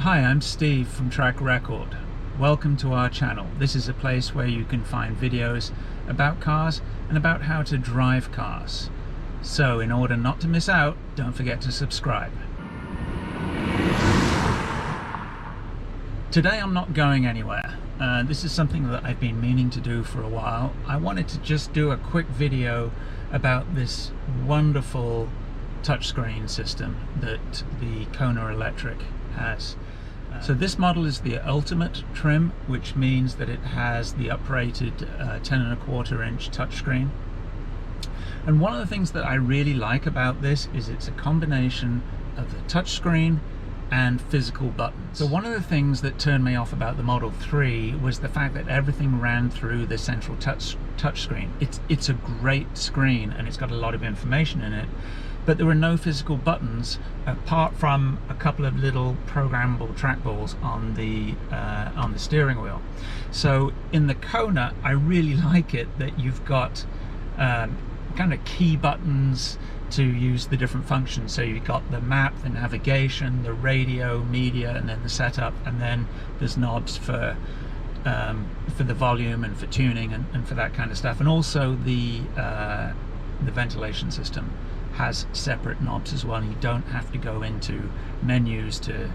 Hi, I'm Steve from Rekord. Welcome to our channel. This is a place where you can find videos about cars and about how to drive cars. So in order not to miss out, don't forget to subscribe. Today I'm not going anywhere. This is something that I've been meaning to do for a while. I wanted to just do a quick video about this wonderful touchscreen system that the Kona Electric has. So this model is the ultimate trim, which means that it has the uprated 10.25 inch touchscreen. And one of the things that I really like about this is it's a combination of the touchscreen and physical buttons. So one of the things that turned me off about the Model 3 was the fact that everything ran through the central touchscreen. It's a great screen and it's got a lot of information in it, but there were no physical buttons apart from a couple of little programmable trackballs on the steering wheel. So in the Kona, I really like it that you've got kind of key buttons to use the different functions. So you've got the map, the navigation, the radio, media, and then the setup, and then there's knobs for the volume and for tuning and for that kind of stuff. And also the ventilation system has separate knobs as well, and you don't have to go into menus to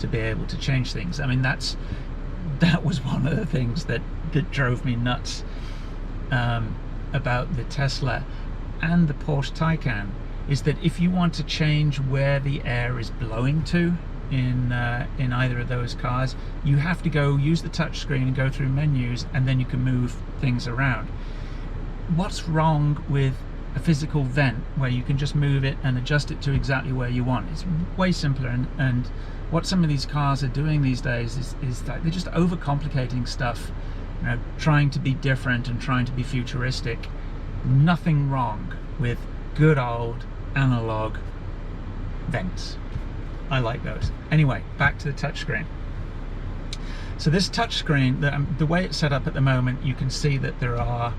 be able to change things. I mean, that was one of the things that drove me nuts about the Tesla and the Porsche Taycan, is that if you want to change where the air is blowing to in either of those cars, you have to go use the touchscreen and go through menus, and then you can move things around. What's wrong with a physical vent where you can just move it and adjust it to exactly where you want? It's way simpler, and what some of these cars are doing these days is that they're just overcomplicating stuff, you know, trying to be different and trying to be futuristic. Nothing wrong with good old analog vents. I like those. Anyway, back to the touchscreen. So this touchscreen, the way it's set up at the moment, you can see that there are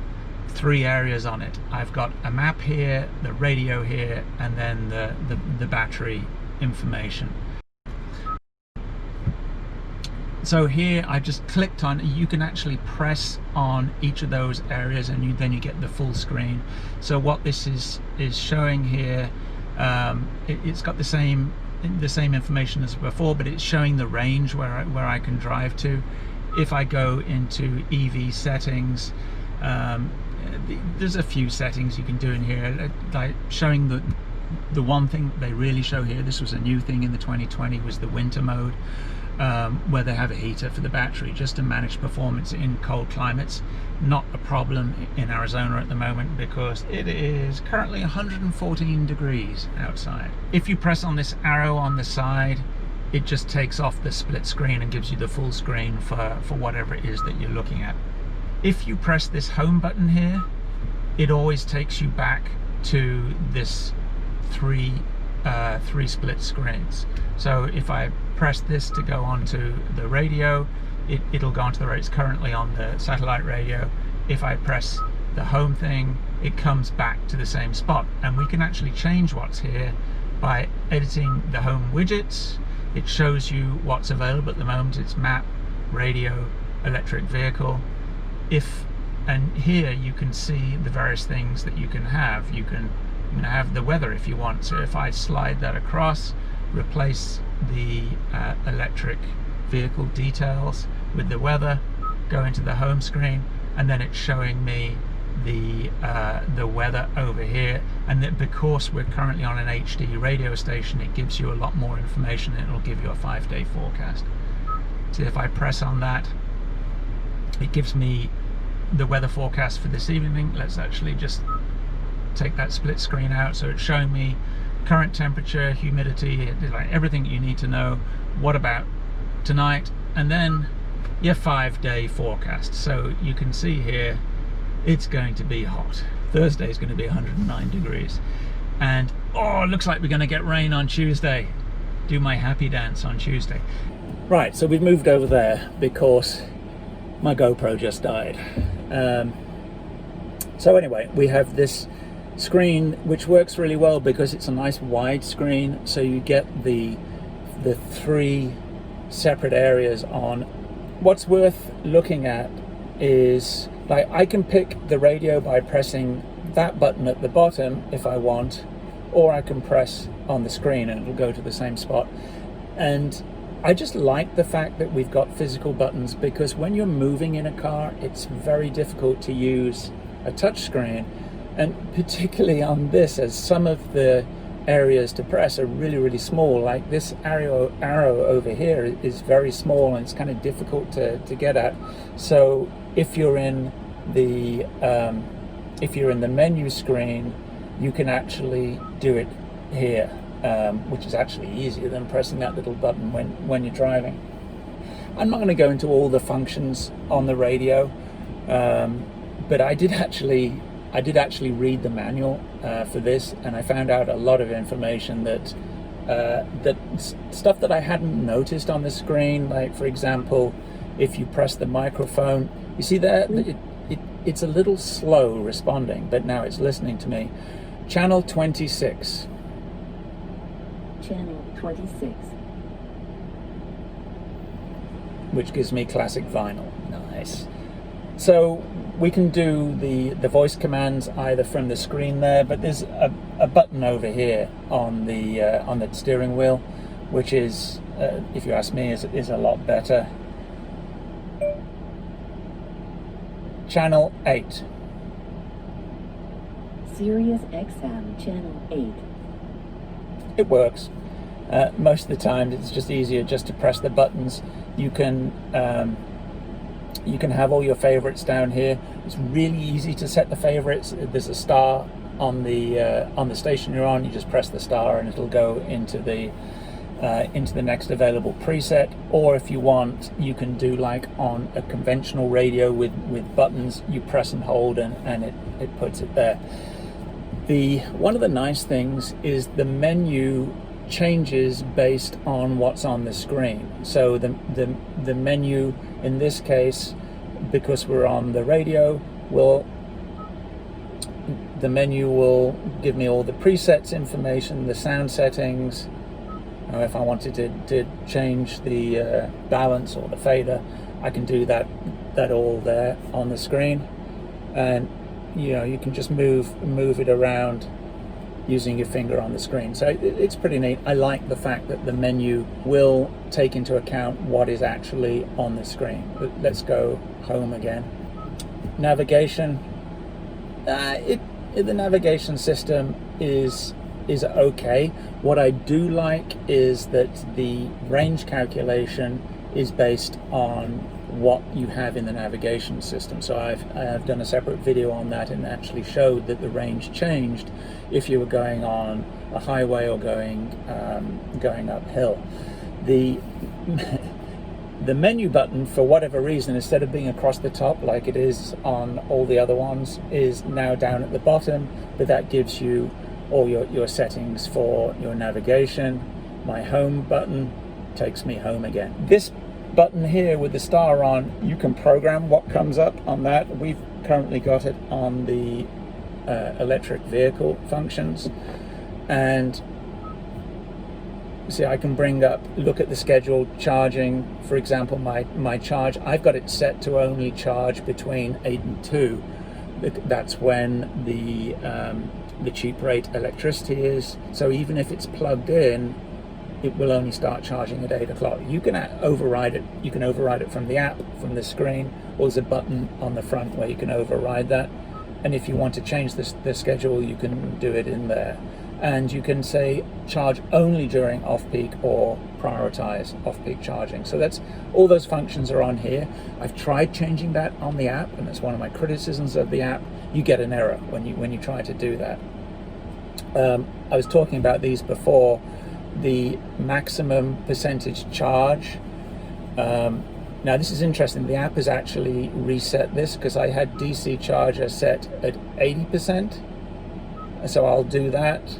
3 areas on it. I've got a map here, the radio here, and then the battery information. So here I just clicked on, you can actually press on each of those areas, and then you get the full screen. So what this is showing here, it's got the same information as before, but it's showing the range where I can drive to. If I go into EV settings, there's a few settings you can do in here, like showing the one thing they really show here. This was a new thing in the 2020, was the winter mode, where they have a heater for the battery just to manage performance in cold climates. Not a problem in Arizona at the moment because it is currently 114 degrees outside. If you press on this arrow on the side, it just takes off the split screen and gives you the full screen for whatever it is that you're looking at. If you press this home button here, it always takes you back to this three split screens. So if I press this to go onto the radio, it'll go onto the radio. It's currently on the satellite radio. If I press the home thing, it comes back to the same spot, and we can actually change what's here by editing the home widgets. It shows you what's available at the moment. It's map, radio, electric vehicle. And here you can see the various things that you can have. You can have the weather if you want. So if I slide that across, replace the electric vehicle details with the weather, go into the home screen, and then it's showing me the weather over here. And that because we're currently on an HD radio station, it gives you a lot more information, and it'll give you a 5-day forecast. So if I press on that, it gives me the weather forecast for this evening. Let's actually just take that split screen out. So it's showing me current temperature, humidity, like everything you need to know. What about tonight? And then your 5-day forecast. So you can see here, it's going to be hot. Thursday is going to be 109 degrees. And oh, it looks like we're going to get rain on Tuesday. Do my happy dance on Tuesday. Right, so we've moved over there because my GoPro just died. So anyway, we have this screen which works really well because it's a nice wide screen, so you get the 3 separate areas on. What's worth looking at is, like, I can pick the radio by pressing that button at the bottom if I want, or I can press on the screen and it'll go to the same spot. And I just like the fact that we've got physical buttons, because when you're moving in a car, it's very difficult to use a touch screen, and particularly on this, as some of the areas to press are really small. Like this arrow over here is very small, and it's kind of difficult to get at. So if you're in the menu screen, you can actually do it here, which is actually easier than pressing that little button when you're driving. I'm not going to go into all the functions on the radio, but I did actually read the manual for this, and I found out a lot of information that stuff that I hadn't noticed on the screen. Like, for example, if you press the microphone, you see there, it's a little slow responding, but now it's listening to me. Channel 26. Channel 26. Which gives me classic vinyl. Nice. So we can do the voice commands either from the screen there, but there's a button over here on the steering wheel, which is, if you ask me, is a lot better. Channel 8. Sirius XM Channel 8. It works. Most of the time it's just easier just to press the buttons. You can have all your favorites down here. It's really easy to set the favorites. There's a star on the station you're on. You just press the star and it'll go into the next available preset. Or if you want, you can do like on a conventional radio with buttons. You press and hold and it puts it there. One of the nice things is the menu changes based on what's on the screen. So the menu in this case, because we're on the radio, the menu will give me all the presets information, the sound settings. If I wanted to change the balance or the fader, I can do that all there on the screen. And you can just move it around using your finger on the screen. So it's pretty neat. I like the fact that the menu will take into account what is actually on the screen. But let's go home again. Navigation. The navigation system is okay. What I do like is that the range calculation is based on what you have in the navigation system. So I've done a separate video on that and actually showed that the range changed if you were going on a highway or going uphill. The menu button, for whatever reason, instead of being across the top like it is on all the other ones, is now down at the bottom, but that gives you all your settings for your navigation. My home button takes me home again. This button here with the star on, you can program what comes up on that. We've currently got it on the electric vehicle functions, and see, I can bring up, look at the scheduled charging. For example, my charge, I've got it set to only charge between 8 and 2. That's when the cheap rate electricity is. So even if it's plugged in, it will only start charging at 8 o'clock. You can override it. You can override it from the app, from the screen, or there's a button on the front where you can override that. And if you want to change the schedule, you can do it in there. And you can say charge only during off-peak or prioritize off-peak charging. So that's all those functions are on here. I've tried changing that on the app, and that's one of my criticisms of the app. You get an error when you try to do that. I was talking about these before. The maximum percentage charge. Now this is interesting. The app has actually reset this, because I had DC charger set at 80%. So I'll do that.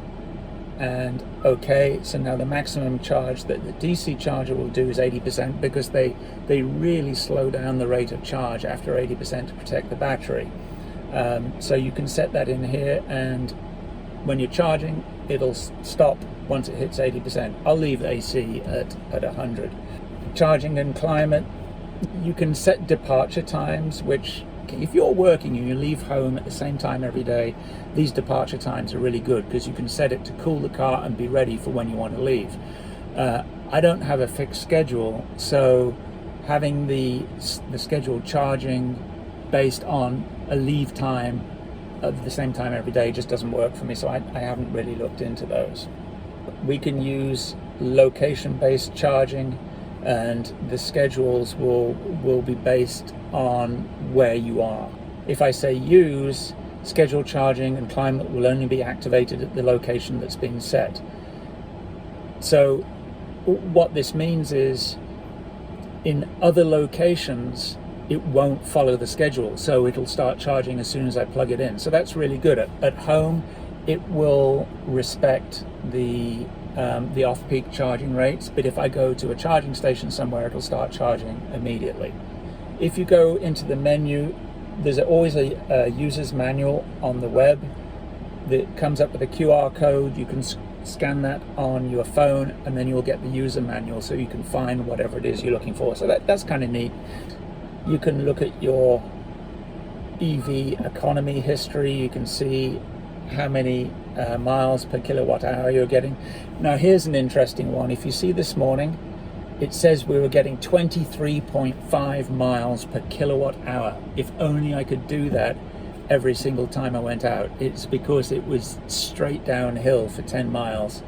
And okay, so now the maximum charge that the DC charger will do is 80%, because they really slow down the rate of charge after 80% to protect the battery. So you can set that in here, and when you're charging, it'll stop once it hits 80%. I'll leave AC at 100. charging and climate, you can set departure times, which if you're working and you leave home at the same time every day, these departure times are really good because you can set it to cool the car and be ready for when you want to leave. I don't have a fixed schedule, so having the scheduled charging based on a leave time of the same time every day just doesn't work for me, so I haven't really looked into those. We can use location-based charging, and the schedules will be based on where you are. If I say use, scheduled charging and climate will only be activated at the location that's been set. So what this means is in other locations it won't follow the schedule, so it'll start charging as soon as I plug it in. So that's really good. At home it will respect the off-peak charging rates, but if I go to a charging station somewhere, it'll start charging immediately. If you go into the menu, there's always a user's manual on the web that comes up with a QR code. You can scan that on your phone, and then you'll get the user manual so you can find whatever it is you're looking for. So that's kind of neat. You can look at your EV economy history. You can see how many miles per kilowatt hour you're getting. Now here's an interesting one. If you see this morning, it says we were getting 23.5 miles per kilowatt hour. If only I could do that every single time I went out. It's because it was straight downhill for 10 miles.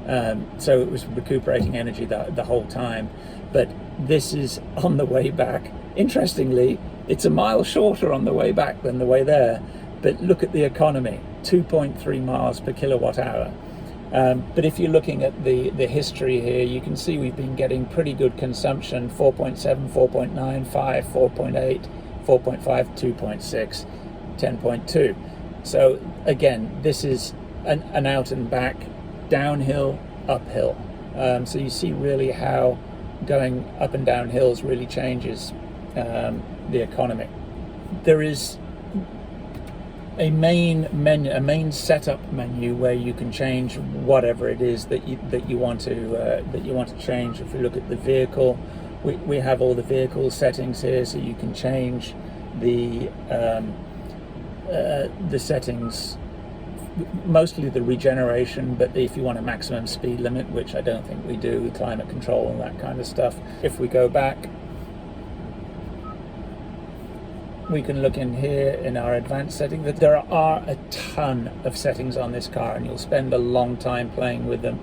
So it was recuperating energy the whole time. But this is on the way back. Interestingly, it's a mile shorter on the way back than the way there. But look at the economy, 2.3 miles per kilowatt hour. But if you're looking at the history here, you can see we've been getting pretty good consumption: 4.7, 4.9, 5, 4.8, 4.5, 2.6, 10.2. So again, this is an out and back, downhill, uphill. So you see really how going up and down hills really changes the economy. There is a main setup menu where you can change whatever it is that you want to change. If you look at the vehicle, we have all the vehicle settings here, so you can change the settings, mostly the regeneration, but if you want a maximum speed limit, which I don't think we do, climate control and that kind of stuff. If we go back, we can look in here in our advanced setting. That there are a ton of settings on this car, and you'll spend a long time playing with them.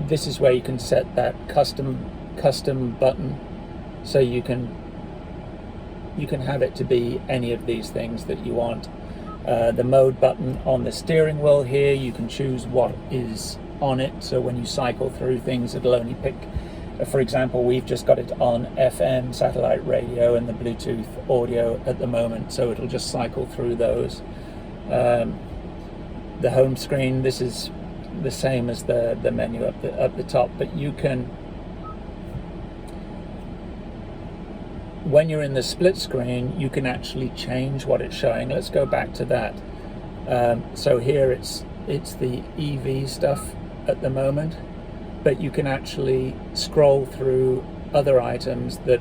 This is where you can set that custom button, so you can have it to be any of these things that you want. The mode button on the steering wheel here, you can choose what is on it, so when you cycle through things, it'll only pick, for example, we've just got it on FM satellite radio and the Bluetooth audio at the moment, so it'll just cycle through those. The home screen, this is the same as the menu up the top, but you can, when you're in the split screen, you can actually change what it's showing. Let's go back to that. So here it's the EV stuff at the moment, but you can actually scroll through other items that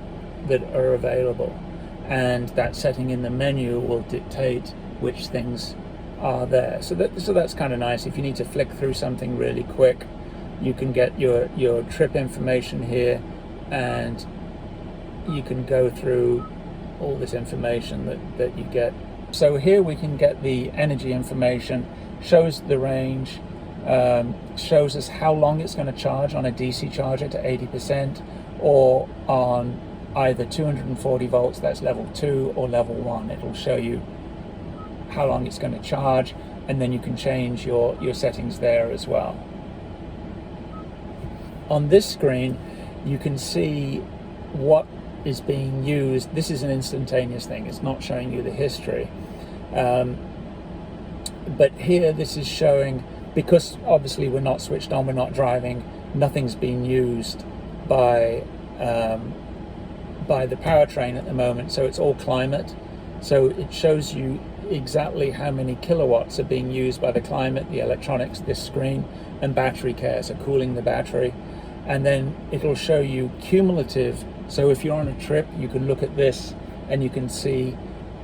are available, and that setting in the menu will dictate which things are there. So that's kind of nice. If you need to flick through something really quick, you can get your trip information here, and you can go through all this information that you get. So here we can get the energy information, shows the range, shows us how long it's going to charge on a DC charger to 80%, or on either 240 volts, that's level 2, or level 1. It'll show you how long it's going to charge, and then you can change your settings there as well. On this screen, you can see what is being used. This is an instantaneous thing, it's not showing you the history. But here this is showing, because obviously we're not switched on, we're not driving, nothing's being used by the powertrain at the moment, so it's all climate. So it shows you exactly how many kilowatts are being used by the climate, the electronics, this screen, and battery care, so cooling the battery. and then it'll show you cumulative. So if you're on a trip, you can look at this and you can see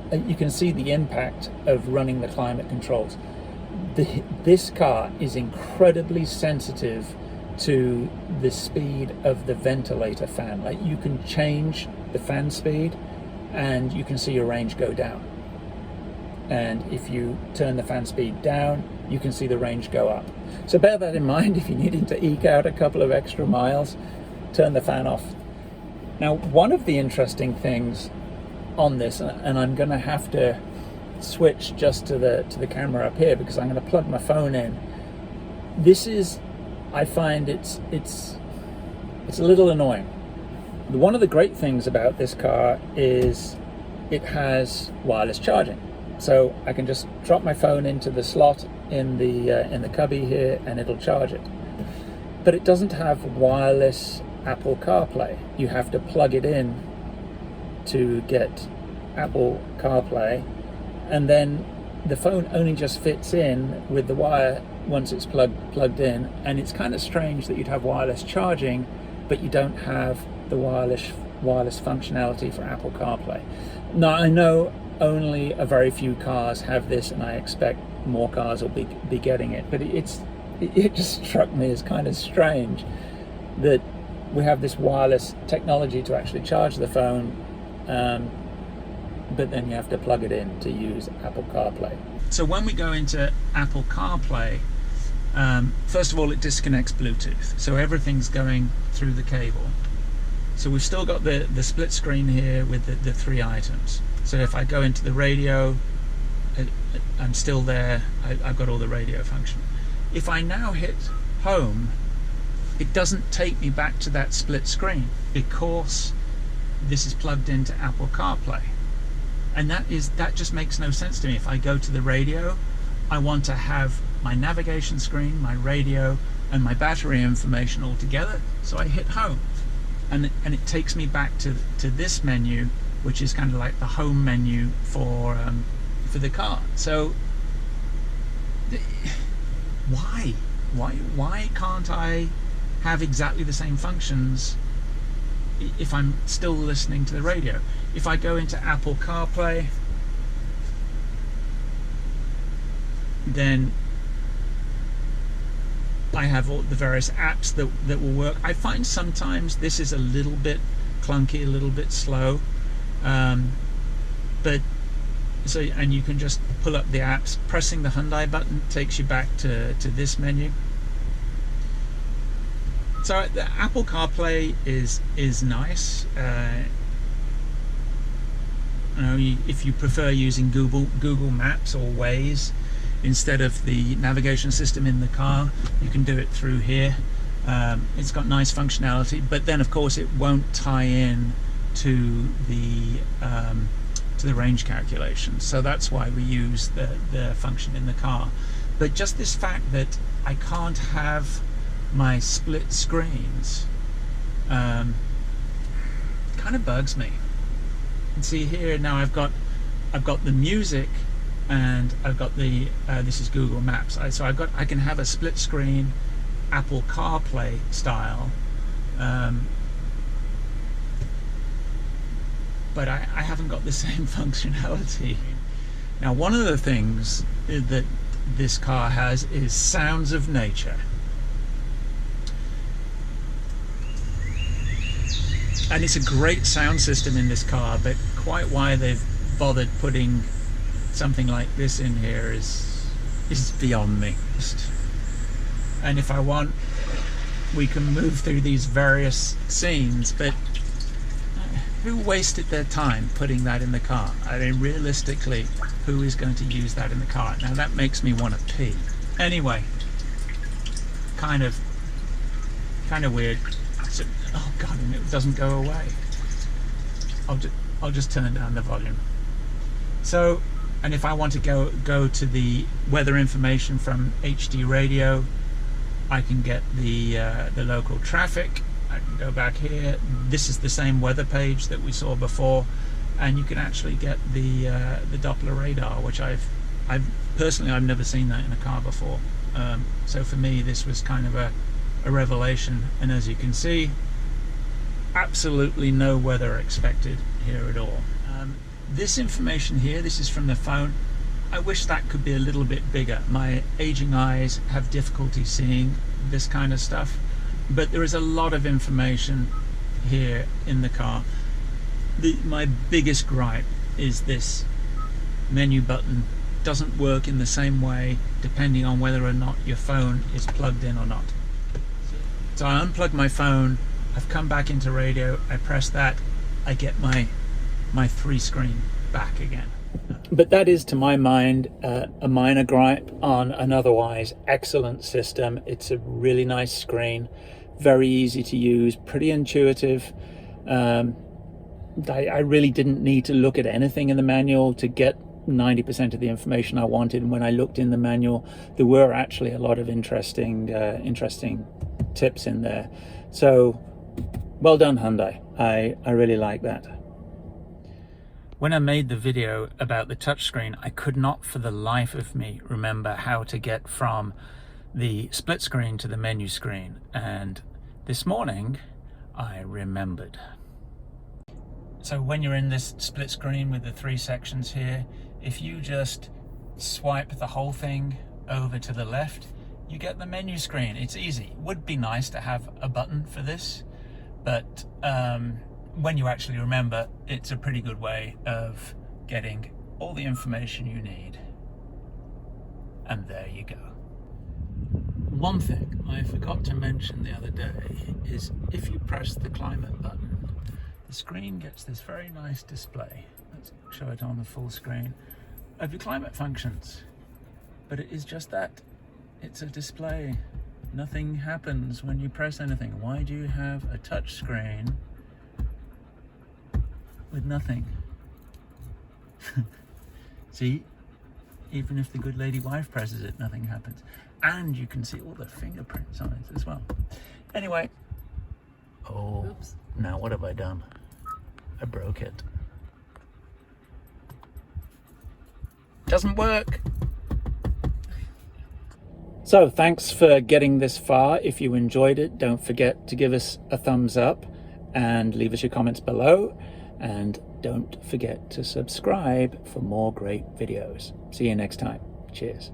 the impact of running the climate controls. This car is incredibly sensitive to the speed of the ventilator fan. Like, you can change the fan speed and you can see your range go down. And if you turn the fan speed down, you can see the range go up. So bear that in mind if you're needing to eke out a couple of extra miles, turn the fan off. Now, one of the interesting things on this, and I'm going to have to switch just to the camera up here because I'm going to plug my phone in. This is, I find it's a little annoying. One of the great things about this car is it has wireless charging. So I can just drop my phone into the slot in the cubby here and it'll charge it. But it doesn't have wireless Apple CarPlay. You have to plug it in to get Apple CarPlay, and then the phone only just fits in with the wire once it's plugged in. And it's kind of strange that you'd have wireless charging, but you don't have the wireless functionality for Apple CarPlay. Now, I know only a very few cars have this, and I expect more cars will be getting it, but it just struck me as kind of strange that we have this wireless technology to actually charge the phone, but then you have to plug it in to use Apple CarPlay. So when we go into Apple CarPlay, first of all, it disconnects Bluetooth, so everything's going through the cable. So we've still got the split screen here with the three items. So if I go into the radio, I'm still there. I've got all the radio function. If I now hit home, it doesn't take me back to that split screen because this is plugged into Apple CarPlay. And that just makes no sense to me. If I go to the radio, I want to have my navigation screen, my radio, and my battery information all together. So I hit home, and it takes me back to this menu, which is kind of like the home menu for the car. So why can't I have exactly the same functions if I'm still listening to the radio? If I go into Apple CarPlay, then I have all the various apps that will work. I find sometimes this is a little bit clunky, a little bit slow, but so, and you can just pull up the apps. Pressing the Hyundai button takes you back to this menu. So the Apple CarPlay is nice. If you prefer using Google Maps or Waze instead of the navigation system in the car, you can do it through here. It's got nice functionality, but then of course it won't tie in to the range calculation. So that's why we use the function in the car. But just this fact that I can't have my split screens kind of bugs me. And see here now I've got the music and I've got the this is Google Maps. So I can have a split screen Apple CarPlay style, but I haven't got the same functionality. Now, one of the things that this car has is sounds of nature. And it's a great sound system in this car, but quite why they've bothered putting something like this in here is beyond me. And if I want, we can move through these various scenes, but who wasted their time putting that in the car? I mean, realistically, who is going to use that in the car? Now that makes me want to pee. Anyway, kind of weird. So, oh god, and it doesn't go away. I'll just turn down the volume. So, and if I want to go to the weather information from HD radio, I can get the local traffic. I can go back here. This is the same weather page that we saw before, and you can actually get the Doppler radar, which I've personally never seen that in a car before. So for me, this was kind of a a revelation. And as you can see, absolutely no weather expected here at all. This information here, this is from the phone. I wish that could be a little bit bigger. My aging eyes have difficulty seeing this kind of stuff, but there is a lot of information here in the car. My biggest gripe is this menu button doesn't work in the same way depending on whether or not your phone is plugged in or not. So I unplug my phone, I've come back into radio, I press that, I get my 3-screen back again. But that is, to my mind, a minor gripe on an otherwise excellent system. It's a really nice screen, very easy to use, pretty intuitive. I really didn't need to look at anything in the manual to get 90% of the information I wanted. And when I looked in the manual, there were actually a lot of interesting tips in there. So well done, Hyundai. I really like that. When I made the video about the touchscreen, I could not for the life of me remember how to get from the split screen to the menu screen. And this morning, I remembered. So when you're in this split screen with the 3 sections here, if you just swipe the whole thing over to the left, you get the menu screen. It's easy. It would be nice to have a button for this, but when you actually remember, it's a pretty good way of getting all the information you need. And there you go. One thing I forgot to mention the other day is if you press the climate button, the screen gets this very nice display. Let's show it on the full screen of your climate functions. But it is just that. It's a display. Nothing happens when you press anything. Why do you have a touch screen with nothing? See, even if the good lady wife presses it, nothing happens. And you can see all the fingerprints on it as well. Anyway, oops. Now what have I done? I broke it. Doesn't work. So thanks for getting this far. If you enjoyed it, don't forget to give us a thumbs up and leave us your comments below. And don't forget to subscribe for more great videos. See you next time. Cheers.